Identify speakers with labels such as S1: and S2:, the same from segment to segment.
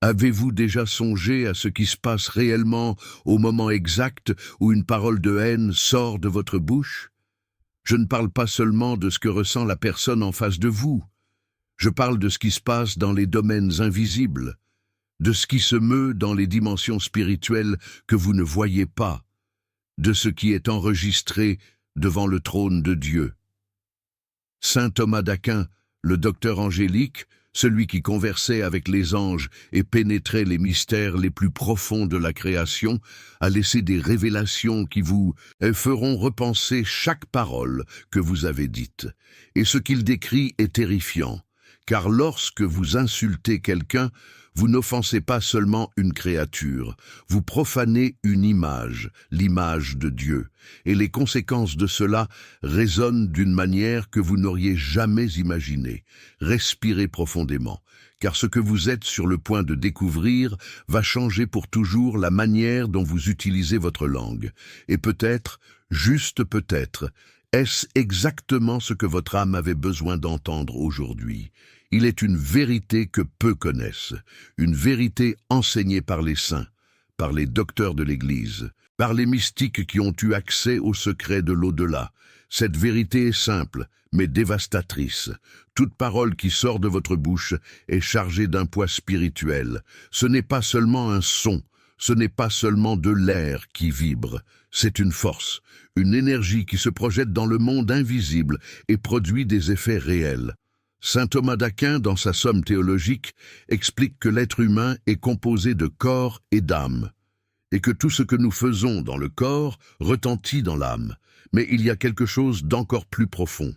S1: Avez-vous déjà songé à ce qui se passe réellement au moment exact où une parole de haine sort de votre bouche? Je ne parle pas seulement de ce que ressent la personne en face de vous. Je parle de ce qui se passe dans les domaines invisibles, de ce qui se meut dans les dimensions spirituelles que vous ne voyez pas, de ce qui est enregistré devant le trône de Dieu. Saint Thomas d'Aquin, le docteur angélique, celui qui conversait avec les anges et pénétrait les mystères les plus profonds de la création, a laissé des révélations qui vous feront repenser chaque parole que vous avez dite. Et ce qu'il décrit est terrifiant, car lorsque vous insultez quelqu'un, vous n'offensez pas seulement une créature, vous profanez une image, l'image de Dieu, et les conséquences de cela résonnent d'une manière que vous n'auriez jamais imaginée. Respirez profondément, car ce que vous êtes sur le point de découvrir va changer pour toujours la manière dont vous utilisez votre langue. Et peut-être, juste peut-être, est-ce exactement ce que votre âme avait besoin d'entendre aujourd'hui? Il est une vérité que peu connaissent, une vérité enseignée par les saints, par les docteurs de l'Église, par les mystiques qui ont eu accès aux secrets de l'au-delà. Cette vérité est simple, mais dévastatrice. Toute parole qui sort de votre bouche est chargée d'un poids spirituel. Ce n'est pas seulement un son, ce n'est pas seulement de l'air qui vibre, c'est une force, une énergie qui se projette dans le monde invisible et produit des effets réels. Saint Thomas d'Aquin, dans sa Somme théologique, explique que l'être humain est composé de corps et d'âme, et que tout ce que nous faisons dans le corps retentit dans l'âme. Mais il y a quelque chose d'encore plus profond.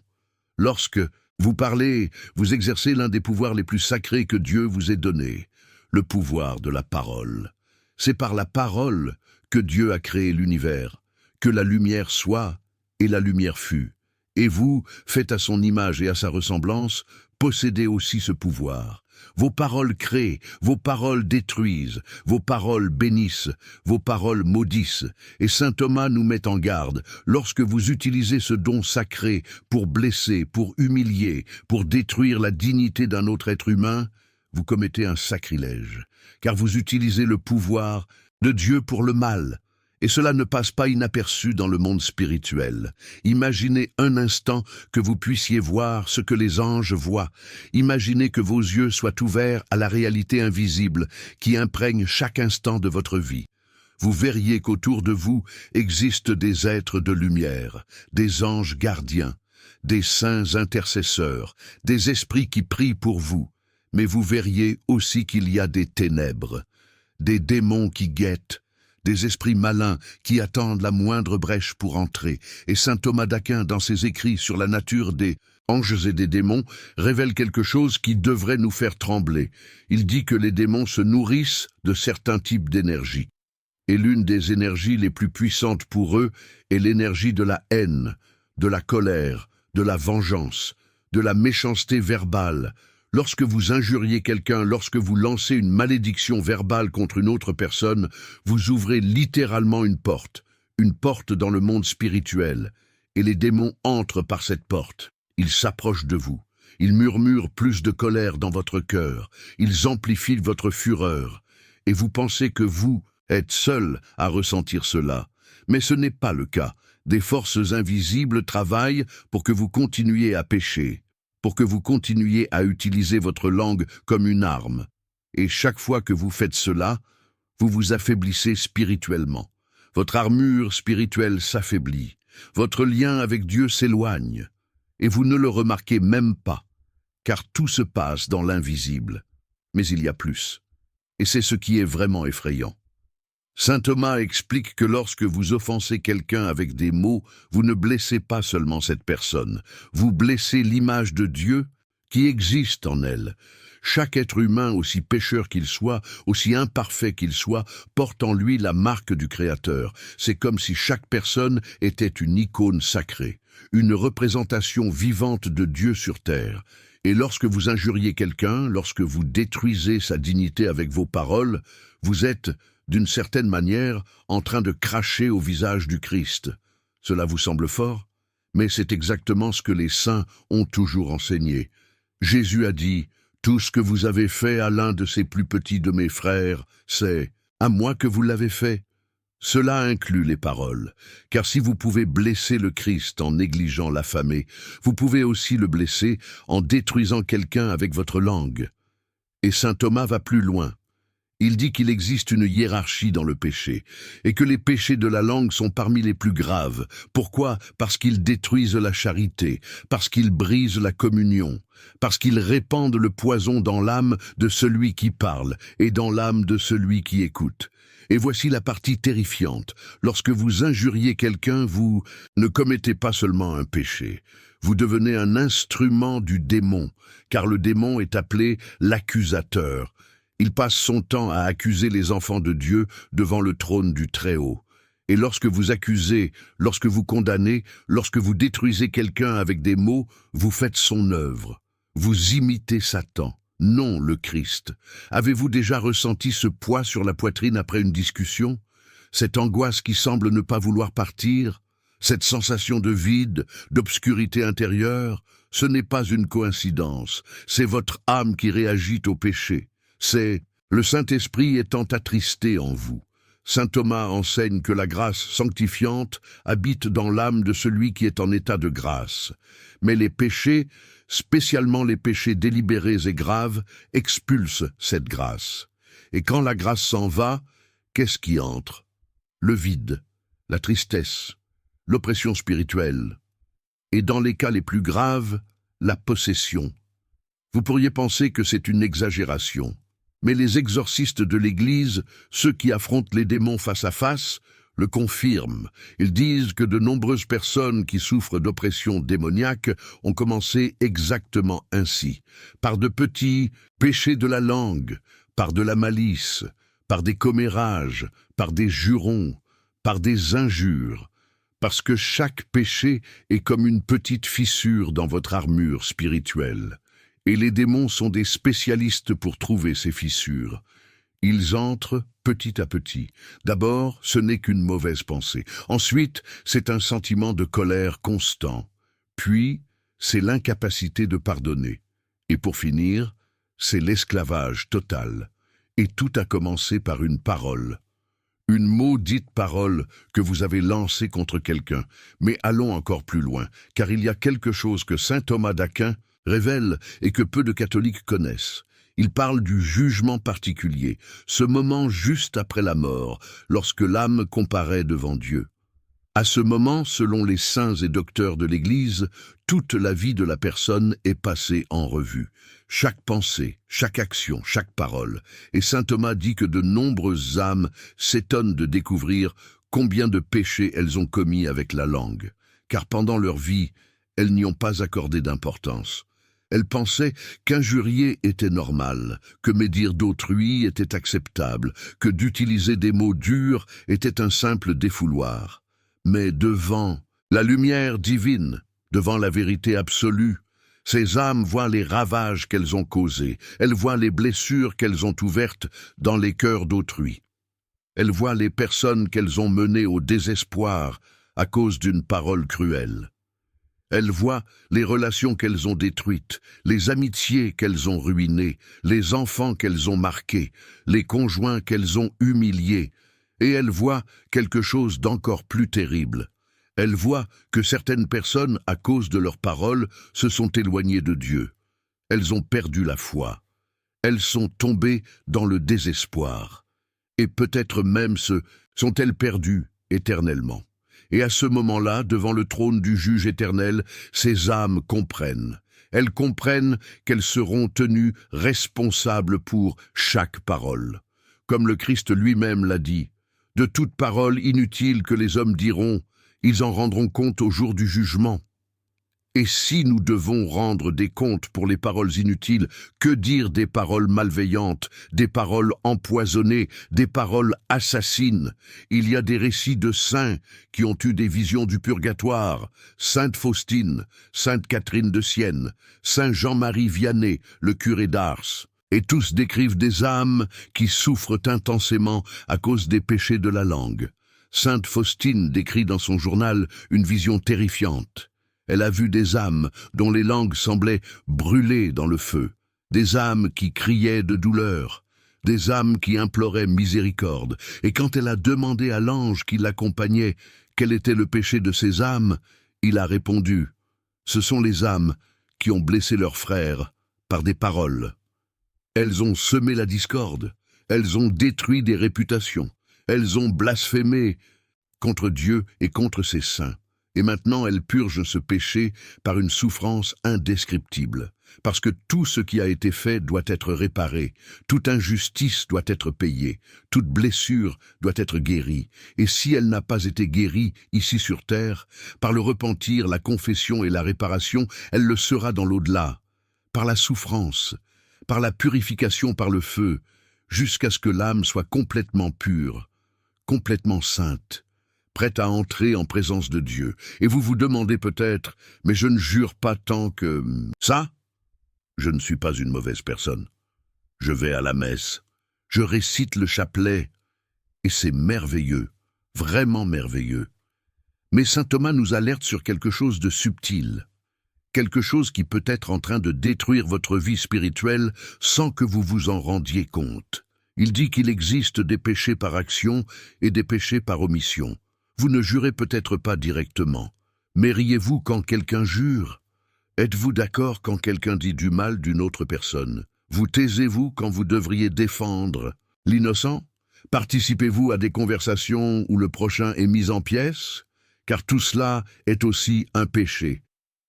S1: Lorsque vous parlez, vous exercez l'un des pouvoirs les plus sacrés que Dieu vous ait donné, le pouvoir de la parole. C'est par la parole que Dieu a créé l'univers, que la lumière soit et la lumière fut. Et vous, faites à son image et à sa ressemblance, possédez aussi ce pouvoir. Vos paroles créent, vos paroles détruisent, vos paroles bénissent, vos paroles maudissent. Et saint Thomas nous met en garde, lorsque vous utilisez ce don sacré pour blesser, pour humilier, pour détruire la dignité d'un autre être humain, vous commettez un sacrilège, car vous utilisez le pouvoir de Dieu pour le mal. Et cela ne passe pas inaperçu dans le monde spirituel. Imaginez un instant que vous puissiez voir ce que les anges voient. Imaginez que vos yeux soient ouverts à la réalité invisible qui imprègne chaque instant de votre vie. Vous verriez qu'autour de vous existent des êtres de lumière, des anges gardiens, des saints intercesseurs, des esprits qui prient pour vous. Mais vous verriez aussi qu'il y a des ténèbres, des démons qui guettent, des esprits malins qui attendent la moindre brèche pour entrer. Et saint Thomas d'Aquin, dans ses écrits sur la nature des anges et des démons, révèle quelque chose qui devrait nous faire trembler. Il dit que les démons se nourrissent de certains types d'énergie. Et l'une des énergies les plus puissantes pour eux est l'énergie de la haine, de la colère, de la vengeance, de la méchanceté verbale. Lorsque vous injuriez quelqu'un, lorsque vous lancez une malédiction verbale contre une autre personne, vous ouvrez littéralement une porte dans le monde spirituel, et les démons entrent par cette porte. Ils s'approchent de vous, ils murmurent plus de colère dans votre cœur, ils amplifient votre fureur, et vous pensez que vous êtes seul à ressentir cela. Mais ce n'est pas le cas. Des forces invisibles travaillent pour que vous continuiez à pécher, pour que vous continuiez à utiliser votre langue comme une arme. Et chaque fois que vous faites cela, vous vous affaiblissez spirituellement. Votre armure spirituelle s'affaiblit. Votre lien avec Dieu s'éloigne. Et vous ne le remarquez même pas, car tout se passe dans l'invisible. Mais il y a plus. Et c'est ce qui est vraiment effrayant. Saint Thomas explique que lorsque vous offensez quelqu'un avec des mots, vous ne blessez pas seulement cette personne, vous blessez l'image de Dieu qui existe en elle. Chaque être humain, aussi pécheur qu'il soit, aussi imparfait qu'il soit, porte en lui la marque du Créateur. C'est comme si chaque personne était une icône sacrée, une représentation vivante de Dieu sur terre. Et lorsque vous injuriez quelqu'un, lorsque vous détruisez sa dignité avec vos paroles, vous êtes, d'une certaine manière, en train de cracher au visage du Christ. Cela vous semble fort? Mais c'est exactement ce que les saints ont toujours enseigné. Jésus a dit « Tout ce que vous avez fait à l'un de ces plus petits de mes frères, c'est à moi que vous l'avez fait. Cela inclut les paroles, car si vous pouvez blesser le Christ en négligeant l'affamé, vous pouvez aussi le blesser en détruisant quelqu'un avec votre langue. Et saint Thomas va plus loin. Il dit qu'il existe une hiérarchie dans le péché, et que les péchés de la langue sont parmi les plus graves. Pourquoi? Parce qu'ils détruisent la charité, parce qu'ils brisent la communion, parce qu'ils répandent le poison dans l'âme de celui qui parle et dans l'âme de celui qui écoute. Et voici la partie terrifiante. Lorsque vous injuriez quelqu'un, vous ne commettez pas seulement un péché. Vous devenez un instrument du démon, car le démon est appelé l'accusateur. Il passe son temps à accuser les enfants de Dieu devant le trône du Très-Haut. Et lorsque vous accusez, lorsque vous condamnez, lorsque vous détruisez quelqu'un avec des mots, vous faites son œuvre. Vous imitez Satan, non le Christ. Avez-vous déjà ressenti ce poids sur la poitrine après une discussion? Cette angoisse qui semble ne pas vouloir partir? Cette sensation de vide, d'obscurité intérieure? Ce n'est pas une coïncidence, c'est votre âme qui réagit au péché. C'est le Saint-Esprit étant attristé en vous. Saint Thomas enseigne que la grâce sanctifiante habite dans l'âme de celui qui est en état de grâce. Mais les péchés, spécialement les péchés délibérés et graves, expulsent cette grâce. Et quand la grâce s'en va, qu'est-ce qui entre? Le vide, la tristesse, l'oppression spirituelle. Et dans les cas les plus graves, la possession. Vous pourriez penser que c'est une exagération. Mais les exorcistes de l'Église, ceux qui affrontent les démons face à face, le confirment. Ils disent que de nombreuses personnes qui souffrent d'oppression démoniaque ont commencé exactement ainsi, par de petits péchés de la langue, par de la malice, par des commérages, par des jurons, par des injures, parce que chaque péché est comme une petite fissure dans votre armure spirituelle. Et les démons sont des spécialistes pour trouver ces fissures. Ils entrent petit à petit. D'abord, ce n'est qu'une mauvaise pensée. Ensuite, c'est un sentiment de colère constant. Puis, c'est l'incapacité de pardonner. Et pour finir, c'est l'esclavage total. Et tout a commencé par une parole. Une maudite parole que vous avez lancée contre quelqu'un. Mais allons encore plus loin, car il y a quelque chose que saint Thomas d'Aquin révèle et que peu de catholiques connaissent. Il parle du jugement particulier, ce moment juste après la mort, lorsque l'âme comparaît devant Dieu. À ce moment, selon les saints et docteurs de l'Église, toute la vie de la personne est passée en revue. Chaque pensée, chaque action, chaque parole. Et saint Thomas dit que de nombreuses âmes s'étonnent de découvrir combien de péchés elles ont commis avec la langue. Car pendant leur vie, elles n'y ont pas accordé d'importance. Elles pensaient qu'injurier était normal, que médire d'autrui était acceptable, que d'utiliser des mots durs était un simple défouloir. Mais devant la lumière divine, devant la vérité absolue, ces âmes voient les ravages qu'elles ont causés, elles voient les blessures qu'elles ont ouvertes dans les cœurs d'autrui. Elles voient les personnes qu'elles ont menées au désespoir à cause d'une parole cruelle. Elles voient les relations qu'elles ont détruites, les amitiés qu'elles ont ruinées, les enfants qu'elles ont marqués, les conjoints qu'elles ont humiliés, et elles voient quelque chose d'encore plus terrible. Elles voient que certaines personnes, à cause de leurs paroles, se sont éloignées de Dieu. Elles ont perdu la foi. Elles sont tombées dans le désespoir. Et peut-être même sont-elles perdues éternellement. Et à ce moment-là, devant le trône du juge éternel, ces âmes comprennent. Elles comprennent qu'elles seront tenues responsables pour chaque parole. Comme le Christ lui-même l'a dit, « De toute parole inutile que les hommes diront, ils en rendront compte au jour du jugement. » Et si nous devons rendre des comptes pour les paroles inutiles, que dire des paroles malveillantes, des paroles empoisonnées, des paroles assassines? Il y a des récits de saints qui ont eu des visions du purgatoire. Sainte Faustine, Sainte Catherine de Sienne, Saint Jean-Marie Vianney, le curé d'Ars. Et tous décrivent des âmes qui souffrent intensément à cause des péchés de la langue. Sainte Faustine décrit dans son journal une vision terrifiante. Elle a vu des âmes dont les langues semblaient brûler dans le feu, des âmes qui criaient de douleur, des âmes qui imploraient miséricorde. Et quand elle a demandé à l'ange qui l'accompagnait quel était le péché de ces âmes, il a répondu, « Ce sont les âmes qui ont blessé leurs frères par des paroles. Elles ont semé la discorde, elles ont détruit des réputations, elles ont blasphémé contre Dieu et contre ses saints. Et maintenant elles purgent ce péché par une souffrance indescriptible. Parce que tout ce qui a été fait doit être réparé, toute injustice doit être payée, toute blessure doit être guérie. Et si elle n'a pas été guérie ici sur terre, par le repentir, la confession et la réparation, elle le sera dans l'au-delà, par la souffrance, par la purification par le feu, jusqu'à ce que l'âme soit complètement pure, complètement sainte, prête à entrer en présence de Dieu. Et vous vous demandez peut-être, mais je ne jure pas tant que... Ça, je ne suis pas une mauvaise personne. Je vais à la messe, je récite le chapelet, et c'est merveilleux, vraiment merveilleux. Mais saint Thomas nous alerte sur quelque chose de subtil, quelque chose qui peut être en train de détruire votre vie spirituelle sans que vous vous en rendiez compte. Il dit qu'il existe des péchés par action et des péchés par omission. Vous ne jurez peut-être pas directement, mais riez-vous quand quelqu'un jure? Êtes-vous d'accord quand quelqu'un dit du mal d'une autre personne? Vous taisez-vous quand vous devriez défendre l'innocent? Participez-vous à des conversations où le prochain est mis en pièces? Car tout cela est aussi un péché.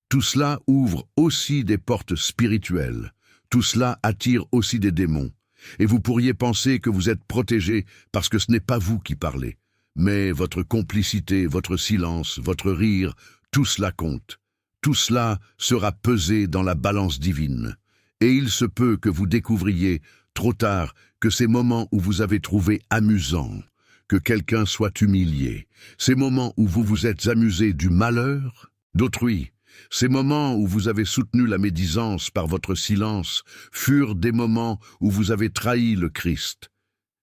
S1: Tout cela ouvre aussi des portes spirituelles. Tout cela attire aussi des démons. Et vous pourriez penser que vous êtes protégé parce que ce n'est pas vous qui parlez. Mais votre complicité, votre silence, votre rire, tout cela compte. Tout cela sera pesé dans la balance divine. Et il se peut que vous découvriez, trop tard, que ces moments où vous avez trouvé amusant que quelqu'un soit humilié, ces moments où vous vous êtes amusé du malheur d'autrui, ces moments où vous avez soutenu la médisance par votre silence, furent des moments où vous avez trahi le Christ.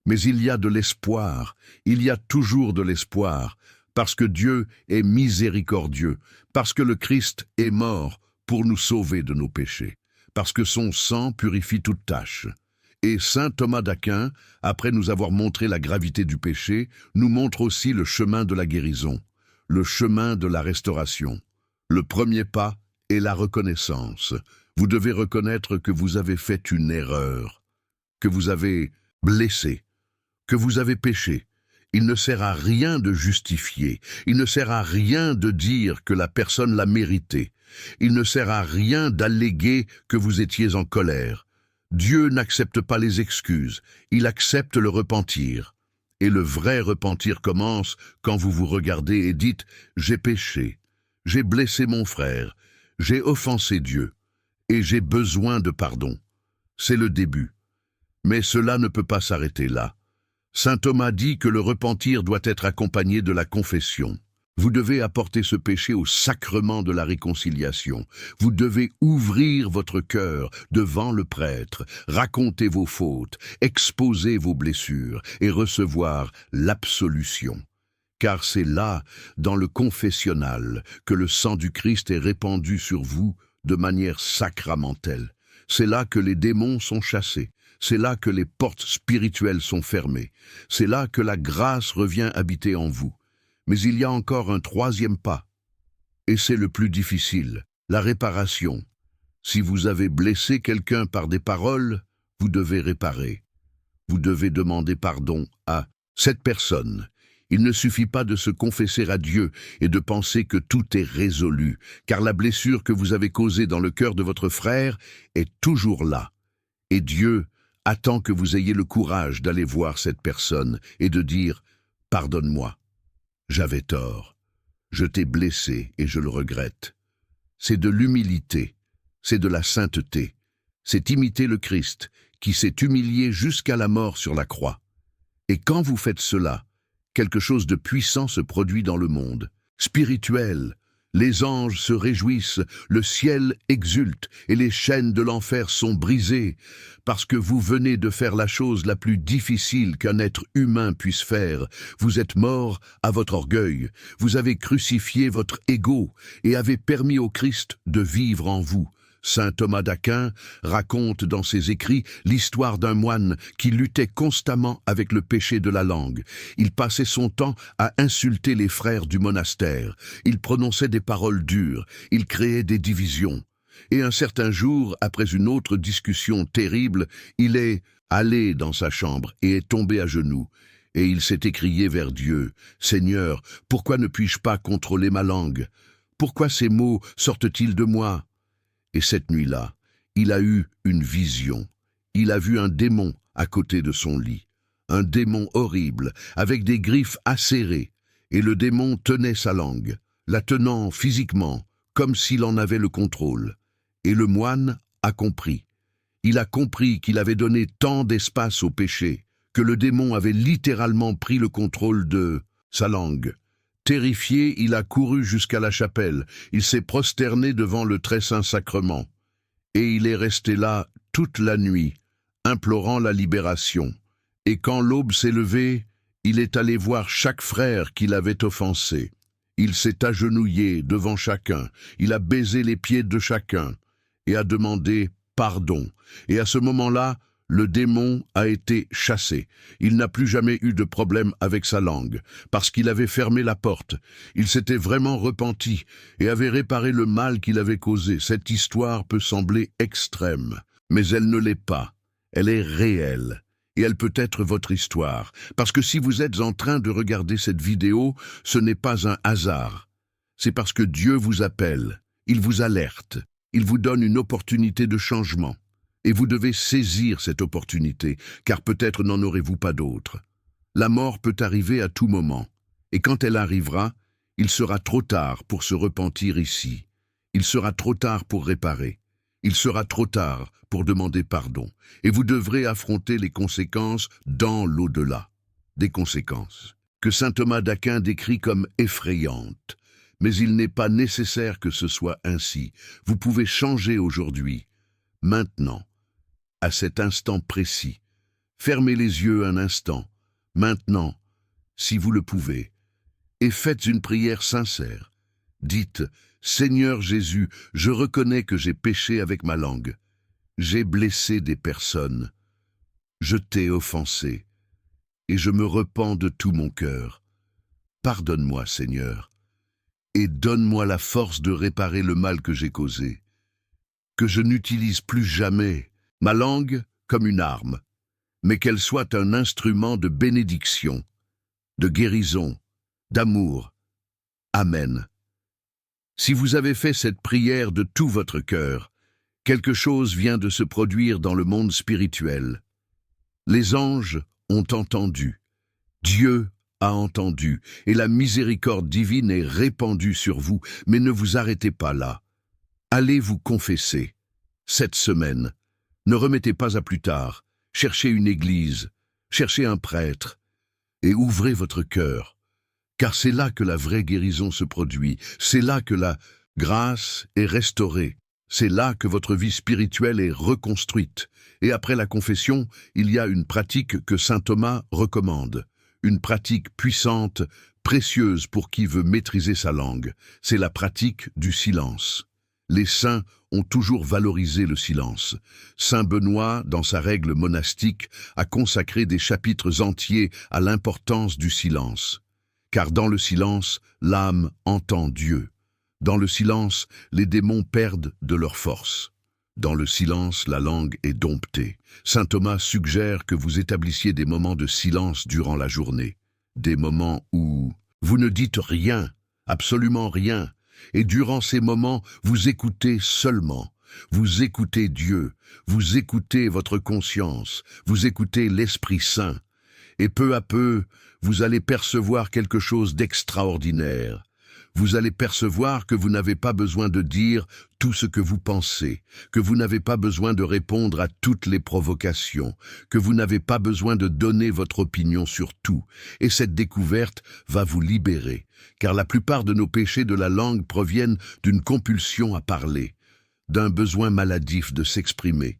S1: Mais il y a de l'espoir, il y a toujours de l'espoir, parce que Dieu est miséricordieux, parce que le Christ est mort pour nous sauver de nos péchés, parce que son sang purifie toute tâche. Et saint Thomas d'Aquin, après nous avoir montré la gravité du péché, nous montre aussi le chemin de la guérison, le chemin de la restauration. Le premier pas est la reconnaissance. Vous devez reconnaître que vous avez fait une erreur, que vous avez blessé, que vous avez péché. Il ne sert à rien de justifier, il ne sert à rien de dire que la personne l'a mérité, il ne sert à rien d'alléguer que vous étiez en colère. Dieu n'accepte pas les excuses, il accepte le repentir. Et le vrai repentir commence quand vous vous regardez et dites « J'ai péché, j'ai blessé mon frère, j'ai offensé Dieu, et j'ai besoin de pardon. » C'est le début. Mais cela ne peut pas s'arrêter là. Saint Thomas dit que le repentir doit être accompagné de la confession. Vous devez apporter ce péché au sacrement de la réconciliation. Vous devez ouvrir votre cœur devant le prêtre, raconter vos fautes, exposer vos blessures et recevoir l'absolution. Car c'est là, dans le confessionnal, que le sang du Christ est répandu sur vous de manière sacramentelle. C'est là que les démons sont chassés. C'est là que les portes spirituelles sont fermées. C'est là que la grâce revient habiter en vous. Mais il y a encore un troisième pas. Et c'est le plus difficile, la réparation. Si vous avez blessé quelqu'un par des paroles, vous devez réparer. Vous devez demander pardon à cette personne. Il ne suffit pas de se confesser à Dieu et de penser que tout est résolu, car la blessure que vous avez causée dans le cœur de votre frère est toujours là. Et Dieu attend que vous ayez le courage d'aller voir cette personne et de dire « Pardonne-moi, j'avais tort, je t'ai blessé et je le regrette. » C'est de l'humilité, c'est de la sainteté, c'est imiter le Christ qui s'est humilié jusqu'à la mort sur la croix. Et quand vous faites cela, quelque chose de puissant se produit dans le monde, spirituel. Les anges se réjouissent, le ciel exulte et les chaînes de l'enfer sont brisées parce que vous venez de faire la chose la plus difficile qu'un être humain puisse faire. Vous êtes mort à votre orgueil, vous avez crucifié votre ego et avez permis au Christ de vivre en vous. Saint Thomas d'Aquin raconte dans ses écrits l'histoire d'un moine qui luttait constamment avec le péché de la langue. Il passait son temps à insulter les frères du monastère. Il prononçait des paroles dures. Il créait des divisions. Et un certain jour, après une autre discussion terrible, il est allé dans sa chambre et est tombé à genoux. Et il s'est écrié vers Dieu, « Seigneur, pourquoi ne puis-je pas contrôler ma langue? Pourquoi ces mots sortent-ils de moi ?» Et cette nuit-là, il a eu une vision. Il a vu un démon à côté de son lit. Un démon horrible, avec des griffes acérées. Et le démon tenait sa langue, la tenant physiquement, comme s'il en avait le contrôle. Et le moine a compris. Il a compris qu'il avait donné tant d'espace au péché, que le démon avait littéralement pris le contrôle de sa langue. Terrifié, il a couru jusqu'à la chapelle. Il s'est prosterné devant le très saint sacrement. Et il est resté là toute la nuit, implorant la libération. Et quand l'aube s'est levée, il est allé voir chaque frère qu'il avait offensé. Il s'est agenouillé devant chacun. Il a baisé les pieds de chacun et a demandé pardon. Et à ce moment-là, le démon a été chassé. Il n'a plus jamais eu de problème avec sa langue, parce qu'il avait fermé la porte. Il s'était vraiment repenti et avait réparé le mal qu'il avait causé. Cette histoire peut sembler extrême, mais elle ne l'est pas. Elle est réelle. Et elle peut être votre histoire. Parce que si vous êtes en train de regarder cette vidéo, ce n'est pas un hasard. C'est parce que Dieu vous appelle. Il vous alerte. Il vous donne une opportunité de changement. Et vous devez saisir cette opportunité, car peut-être n'en aurez-vous pas d'autre. La mort peut arriver à tout moment, et quand elle arrivera, il sera trop tard pour se repentir ici. Il sera trop tard pour réparer. Il sera trop tard pour demander pardon, et vous devrez affronter les conséquences dans l'au-delà. Des conséquences que saint Thomas d'Aquin décrit comme effrayantes. Mais il n'est pas nécessaire que ce soit ainsi. Vous pouvez changer aujourd'hui, maintenant, à cet instant précis. Fermez les yeux un instant, maintenant, si vous le pouvez, et faites une prière sincère. Dites, « Seigneur Jésus, je reconnais que j'ai péché avec ma langue. J'ai blessé des personnes. Je t'ai offensé, et je me repens de tout mon cœur. Pardonne-moi, Seigneur, et donne-moi la force de réparer le mal que j'ai causé. Que je n'utilise plus jamais ma langue comme une arme, mais qu'elle soit un instrument de bénédiction, de guérison, d'amour. Amen. » Si vous avez fait cette prière de tout votre cœur, quelque chose vient de se produire dans le monde spirituel. Les anges ont entendu, Dieu a entendu, et la miséricorde divine est répandue sur vous, mais ne vous arrêtez pas là. Allez vous confesser. Cette semaine, ne remettez pas à plus tard. Cherchez une église, cherchez un prêtre, et ouvrez votre cœur. Car c'est là que la vraie guérison se produit, c'est là que la grâce est restaurée, c'est là que votre vie spirituelle est reconstruite. Et après la confession, il y a une pratique que saint Thomas recommande, une pratique puissante, précieuse pour qui veut maîtriser sa langue, c'est la pratique du silence. Les saints ont toujours valorisé le silence. Saint Benoît, dans sa règle monastique, a consacré des chapitres entiers à l'importance du silence. Car dans le silence, l'âme entend Dieu. Dans le silence, les démons perdent de leur force. Dans le silence, la langue est domptée. Saint Thomas suggère que vous établissiez des moments de silence durant la journée. Des moments où vous ne dites rien, absolument rien. Et durant ces moments, vous écoutez seulement. Vous écoutez Dieu, vous écoutez votre conscience, vous écoutez l'Esprit Saint. Et peu à peu, vous allez percevoir quelque chose d'extraordinaire. Vous allez percevoir que vous n'avez pas besoin de dire tout ce que vous pensez, que vous n'avez pas besoin de répondre à toutes les provocations, que vous n'avez pas besoin de donner votre opinion sur tout. Et cette découverte va vous libérer, car la plupart de nos péchés de la langue proviennent d'une compulsion à parler, d'un besoin maladif de s'exprimer,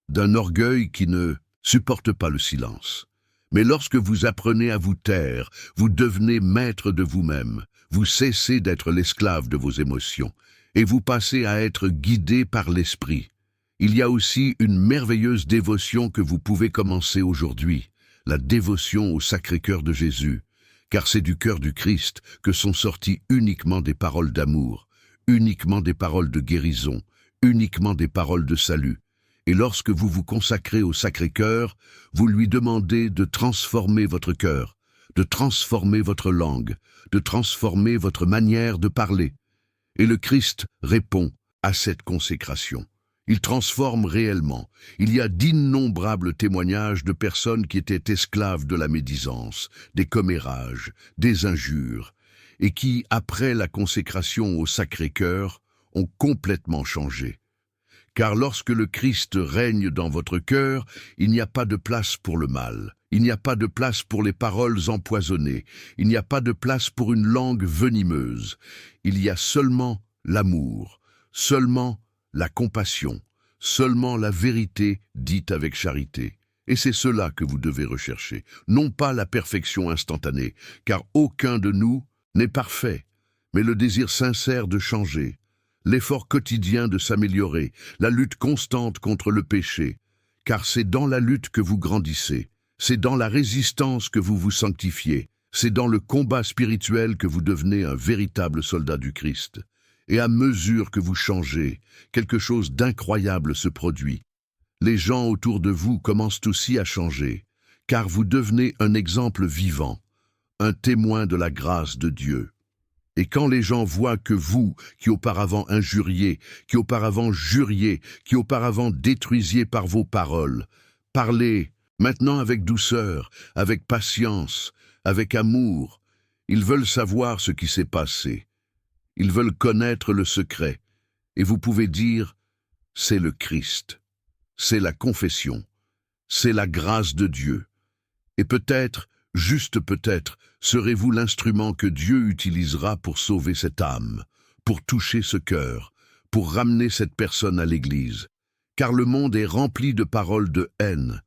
S1: d'un orgueil qui ne supporte pas le silence. Mais lorsque vous apprenez à vous taire, vous devenez maître de vous-même. Vous cessez d'être l'esclave de vos émotions. et vous passez à être guidé par l'Esprit. Il y a aussi une merveilleuse dévotion que vous pouvez commencer aujourd'hui, la dévotion au Sacré-Cœur de Jésus, car c'est du cœur du Christ que sont sorties uniquement des paroles d'amour, uniquement des paroles de guérison, uniquement des paroles de salut. Et lorsque vous vous consacrez au Sacré-Cœur, vous lui demandez de transformer votre cœur, de transformer votre langue, de transformer votre manière de parler. Et le Christ répond à cette consécration. Il transforme réellement. Il y a d'innombrables témoignages de personnes qui étaient esclaves de la médisance, des commérages, des injures, et qui, après la consécration au Sacré-Cœur, ont complètement changé. Car lorsque le Christ règne dans votre cœur, il n'y a pas de place pour le mal, il n'y a pas de place pour les paroles empoisonnées, il n'y a pas de place pour une langue venimeuse, il y a seulement l'amour, seulement la compassion, seulement la vérité dite avec charité. Et c'est cela que vous devez rechercher, non pas la perfection instantanée, car aucun de nous n'est parfait, mais le désir sincère de changer, l'effort quotidien de s'améliorer, la lutte constante contre le péché, car c'est dans la lutte que vous grandissez, c'est dans la résistance que vous vous sanctifiez, c'est dans le combat spirituel que vous devenez un véritable soldat du Christ. Et à mesure que vous changez, quelque chose d'incroyable se produit. Les gens autour de vous commencent aussi à changer, car vous devenez un exemple vivant, un témoin de la grâce de Dieu. Et quand les gens voient que vous, qui auparavant injuriez, qui auparavant juriez, qui auparavant détruisiez par vos paroles, parlez maintenant avec douceur, avec patience, avec amour, ils veulent savoir ce qui s'est passé. Ils veulent connaître le secret, et vous pouvez dire, c'est le Christ, c'est la confession, c'est la grâce de Dieu. Et peut-être, juste peut-être, serez-vous l'instrument que Dieu utilisera pour sauver cette âme, pour toucher ce cœur, pour ramener cette personne à l'Église. Car le monde est rempli de paroles de haine,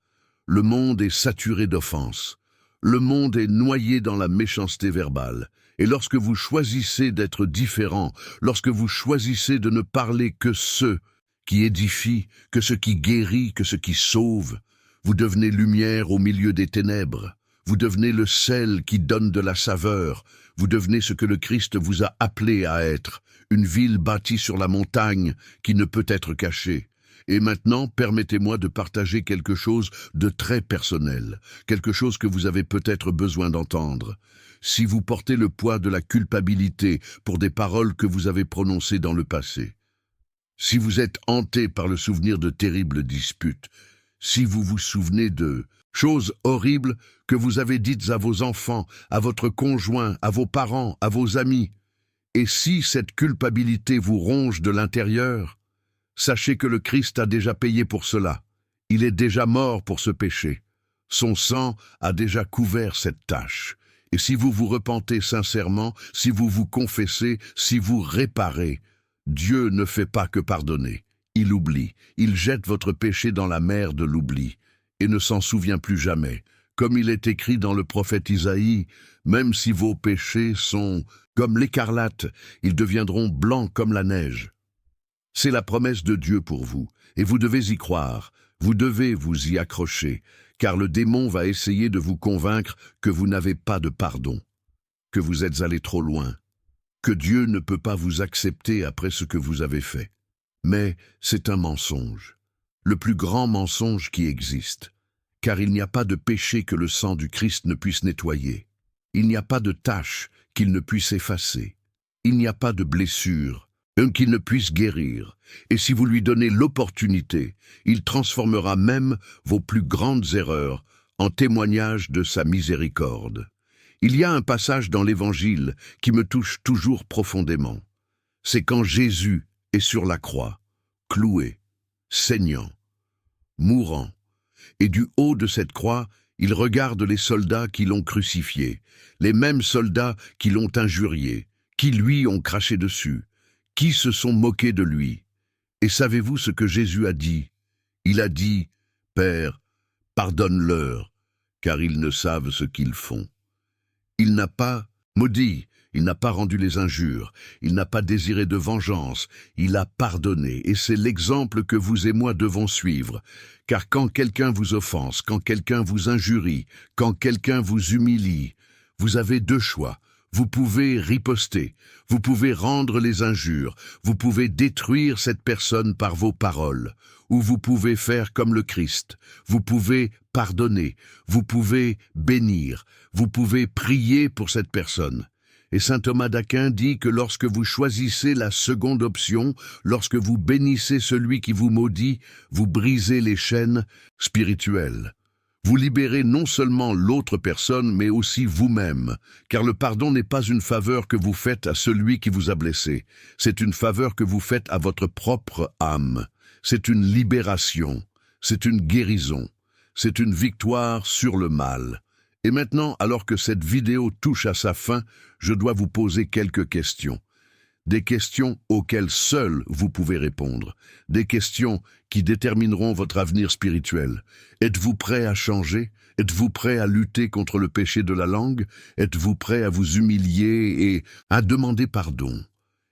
S1: le monde est saturé d'offenses, le monde est noyé dans la méchanceté verbale. Et lorsque vous choisissez d'être différent, lorsque vous choisissez de ne parler que ce qui édifie, que ce qui guérit, que ce qui sauve, vous devenez lumière au milieu des ténèbres. Vous devenez le sel qui donne de la saveur. Vous devenez ce que le Christ vous a appelé à être, une ville bâtie sur la montagne qui ne peut être cachée. Et maintenant, permettez-moi de partager quelque chose de très personnel, quelque chose que vous avez peut-être besoin d'entendre. Si vous portez le poids de la culpabilité pour des paroles que vous avez prononcées dans le passé, si vous êtes hanté par le souvenir de terribles disputes, si vous vous souvenez de choses horribles que vous avez dites à vos enfants, à votre conjoint, à vos parents, à vos amis, et si cette culpabilité vous ronge de l'intérieur, sachez que le Christ a déjà payé pour cela. Il est déjà mort pour ce péché. Son sang a déjà couvert cette tâche. Et si vous vous repentez sincèrement, si vous vous confessez, si vous réparez, Dieu ne fait pas que pardonner. Il oublie. Il jette votre péché dans la mer de l'oubli et ne s'en souvient plus jamais. Comme il est écrit dans le prophète Isaïe, même si vos péchés sont comme l'écarlate, ils deviendront blancs comme la neige. C'est la promesse de Dieu pour vous, et vous devez y croire, vous devez vous y accrocher, car le démon va essayer de vous convaincre que vous n'avez pas de pardon, que vous êtes allé trop loin, que Dieu ne peut pas vous accepter après ce que vous avez fait. Mais c'est un mensonge, le plus grand mensonge qui existe, car il n'y a pas de péché que le sang du Christ ne puisse nettoyer. Il n'y a pas de tâche qu'il ne puisse effacer. Il n'y a pas de blessure qu'il ne puisse guérir. Et si vous lui donnez l'opportunité, il transformera même vos plus grandes erreurs en témoignage de sa miséricorde. Il y a un passage dans l'Évangile qui me touche toujours profondément. C'est quand Jésus est sur la croix, cloué, saignant, mourant, et du haut de cette croix, il regarde les soldats qui l'ont crucifié, les mêmes soldats qui l'ont injurié, qui lui ont craché dessus, qui se sont moqués de lui. Et savez-vous ce que Jésus a dit? Il a dit, « Père, pardonne-leur, car ils ne savent ce qu'ils font. » Il n'a pas Maudit, il n'a pas rendu les injures, il n'a pas désiré de vengeance, il a pardonné, et c'est l'exemple que vous et moi devons suivre. Car quand quelqu'un vous offense, quand quelqu'un vous injurie, quand quelqu'un vous humilie, vous avez deux choix. Vous pouvez riposter, vous pouvez rendre les injures, vous pouvez détruire cette personne par vos paroles, ou vous pouvez faire comme le Christ, vous pouvez pardonner, vous pouvez bénir, vous pouvez prier pour cette personne. Et saint Thomas d'Aquin dit que lorsque vous choisissez la seconde option, lorsque vous bénissez celui qui vous maudit, vous brisez les chaînes spirituelles. Vous libérez non seulement l'autre personne, mais aussi vous-même, car le pardon n'est pas une faveur que vous faites à celui qui vous a blessé, c'est une faveur que vous faites à votre propre âme. C'est une libération, c'est une guérison, c'est une victoire sur le mal. Et maintenant, alors que cette vidéo touche à sa fin, je dois vous poser quelques questions. Des questions auxquelles seul vous pouvez répondre. Des questions qui détermineront votre avenir spirituel. Êtes-vous prêt à changer? Êtes-vous prêt à lutter contre le péché de la langue? Êtes-vous prêt à vous humilier et à demander pardon?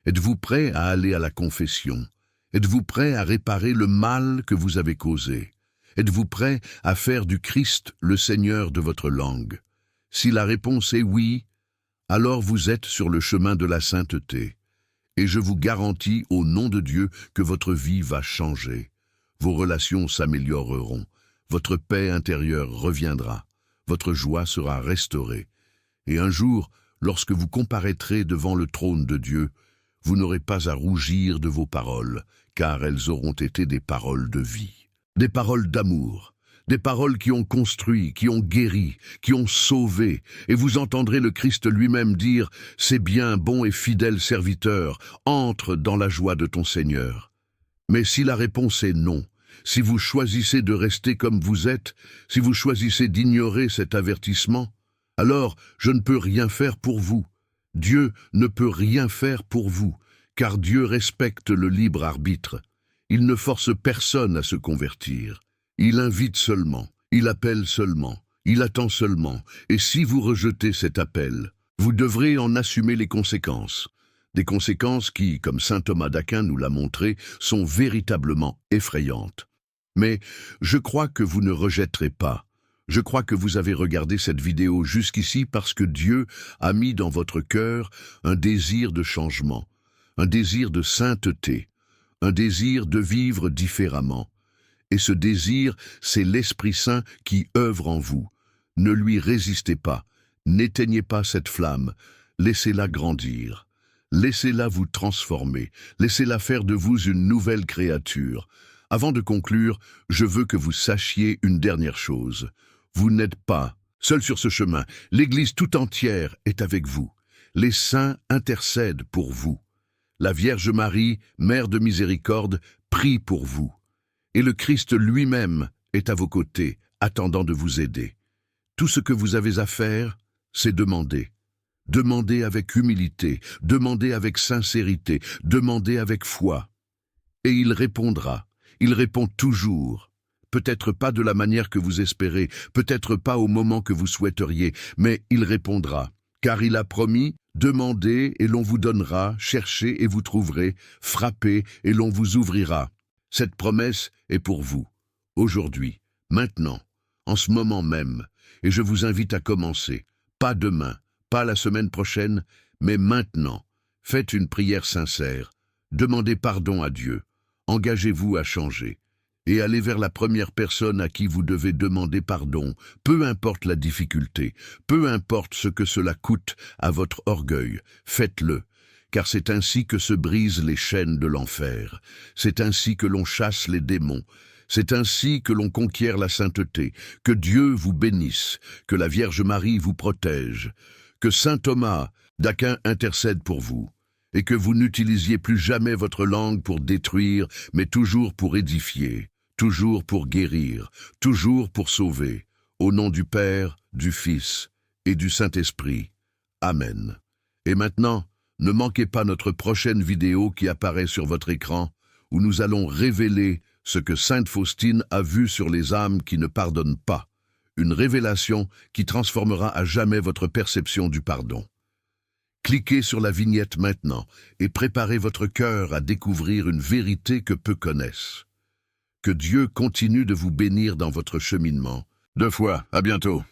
S1: Êtes-vous prêt à aller à la confession? Êtes-vous prêt à réparer le mal que vous avez causé? Êtes-vous prêt à faire du Christ le Seigneur de votre langue? Si la réponse est oui, alors vous êtes sur le chemin de la sainteté. Et je vous garantis au nom de Dieu que votre vie va changer. Vos relations s'amélioreront, votre paix intérieure reviendra, votre joie sera restaurée. Et un jour, lorsque vous comparaîtrez devant le trône de Dieu, vous n'aurez pas à rougir de vos paroles, car elles auront été des paroles de vie, des paroles d'amour, des paroles qui ont construit, qui ont guéri, qui ont sauvé, et vous entendrez le Christ lui-même dire « C'est bien, bon et fidèle serviteur, entre dans la joie de ton Seigneur ». Mais si la réponse est non, si vous choisissez de rester comme vous êtes, si vous choisissez d'ignorer cet avertissement, alors je ne peux rien faire pour vous. Dieu ne peut rien faire pour vous, car Dieu respecte le libre arbitre. Il ne force personne à se convertir. Il invite seulement, il appelle seulement, il attend seulement, et si vous rejetez cet appel, vous devrez en assumer les conséquences. Des conséquences qui, comme saint Thomas d'Aquin nous l'a montré, sont véritablement effrayantes. Mais je crois que vous ne rejetterez pas. Je crois que vous avez regardé cette vidéo jusqu'ici parce que Dieu a mis dans votre cœur un désir de changement, un désir de sainteté, un désir de vivre différemment. Et ce désir, c'est l'Esprit Saint qui œuvre en vous. Ne lui résistez pas, n'éteignez pas cette flamme, laissez-la grandir. Laissez-la vous transformer, laissez-la faire de vous une nouvelle créature. Avant de conclure, je veux que vous sachiez une dernière chose. Vous n'êtes pas seul sur ce chemin. L'Église tout entière est avec vous. Les saints intercèdent pour vous. La Vierge Marie, Mère de miséricorde, prie pour vous. Et le Christ lui-même est à vos côtés, attendant de vous aider. Tout ce que vous avez à faire, c'est demander. Demandez avec humilité, demandez avec sincérité, demandez avec foi. Et il répondra. Il répond toujours. Peut-être pas de la manière que vous espérez, peut-être pas au moment que vous souhaiteriez, mais il répondra. Car il a promis, demandez et l'on vous donnera, cherchez et vous trouverez, frappez et l'on vous ouvrira. Cette promesse est pour vous, aujourd'hui, maintenant, en ce moment même, et je vous invite à commencer, pas demain, pas la semaine prochaine, mais maintenant. Faites une prière sincère, demandez pardon à Dieu, engagez-vous à changer, et allez vers la première personne à qui vous devez demander pardon, peu importe la difficulté, peu importe ce que cela coûte à votre orgueil, faites-le. Car c'est ainsi que se brisent les chaînes de l'enfer, c'est ainsi que l'on chasse les démons, c'est ainsi que l'on conquiert la sainteté, que Dieu vous bénisse, que la Vierge Marie vous protège, que saint Thomas d'Aquin intercède pour vous, et que vous n'utilisiez plus jamais votre langue pour détruire, mais toujours pour édifier, toujours pour guérir, toujours pour sauver, au nom du Père, du Fils et du Saint-Esprit. Amen. Et maintenant, ne manquez pas notre prochaine vidéo qui apparaît sur votre écran, où nous allons révéler ce que sainte Faustine a vu sur les âmes qui ne pardonnent pas, une révélation qui transformera à jamais votre perception du pardon. Cliquez sur la vignette maintenant et préparez votre cœur à découvrir une vérité que peu connaissent. Que Dieu continue de vous bénir dans votre cheminement. 2 fois, à bientôt.